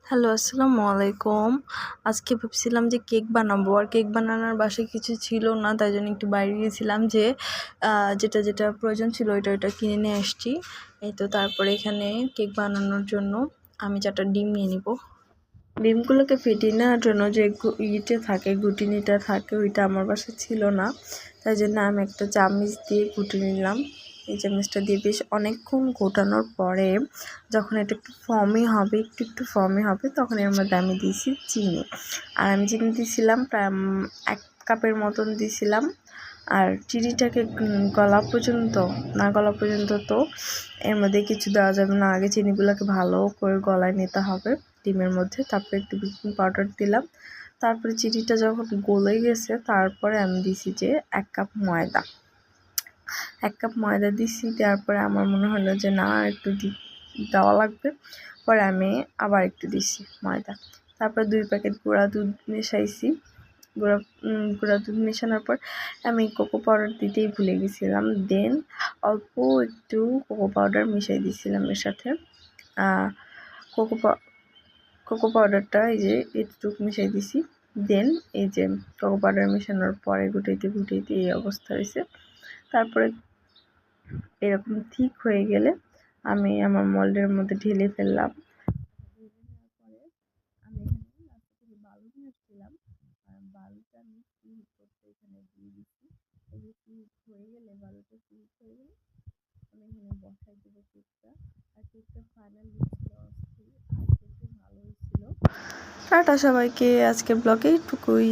Hello, আসসালামু আলাইকুম। আজকে ভাবছিলাম যে কেক বানাবো, আর কেক বানানোর বাসায় কিছু ছিল না, তাই জন্য একটু বাইরে গিয়েছিলাম যে যেটা প্রয়োজন ছিল ওইটা কিনে নিয়ে আসছি। এই তো তারপরে এখানে কেক বানানোর জন্য আমি 4টা ডিম নিয়ে নিব। ডিমগুলোকে ফেটিয়ে নেওয়ার জন্য যে গুটিনিটা থাকে ওইটা আমার বাসায় ছিল না, তাই জন্য আমি একটা চামচ দিয়ে গুটে নিলাম। এই চামচটা দিয়ে বেশ অনেকক্ষণ ঘোটানোর পরে যখন এটা একটু ফর্মি হবে তখন এর মধ্যে আমি দিয়েছি চিনি। আর আমি চিনি দিয়েছিলাম প্রায় 1 কাপের মতন দিয়েছিলাম। আর চিনিটাকে গলা পর্যন্ত তো এর মধ্যে কিছু দেওয়া যাবে না, আগে চিনিগুলোকে ভালো করে গলায় নিতে হবে ডিমের মধ্যে। তারপরে একটু বেকিং পাউডার দিলাম। তারপরে চিনিটা যখন গলে গেছে তারপরে আমি দিছি যে 1 কাপ ময়দা দিছি। তারপরে আমার মনে হলো যে না একটু দেওয়া লাগবে, পরে আমি আবার একটু দিছি ময়দা। তারপর 2 প্যাকেট গুঁড়া দুধ মেশাইছি। গুঁড়া দুধ মেশানোর পর আমি কোকো পাউডার দিতেই ভুলে গেছিলাম, দেন অল্প একটু কোকো পাউডার মিশাই দিয়েছিলাম এর সাথে। কোকো পাউডারটা এই যে এতটুকু মিশাই দিছি। দেন এই যে কোকো পাউডার মেশানোর পরে গুটাইতে এই অবস্থা হয়েছে। তারপরে এরকম ঠিক হয়ে গেলে আমি আমার মোল্ডের মধ্যে ঢেলে ফেললাম। আমি এখানে লাস্ট থেকে বালু নিয়ে আসছিলাম, আর বালুটা আমি হিট করতে এখানে দিয়ে দিচ্ছি। এই যে বালুটা হিট হয়ে গেলে আমি এখানে বসাই দেবো কেকটা। আর কেকটা ফাইনাল লুক ছিল অস্থির, আর খেতে ভালো হয়েছিল। টাটা সবাইকে, আজকের ব্লগে এইটুকুই।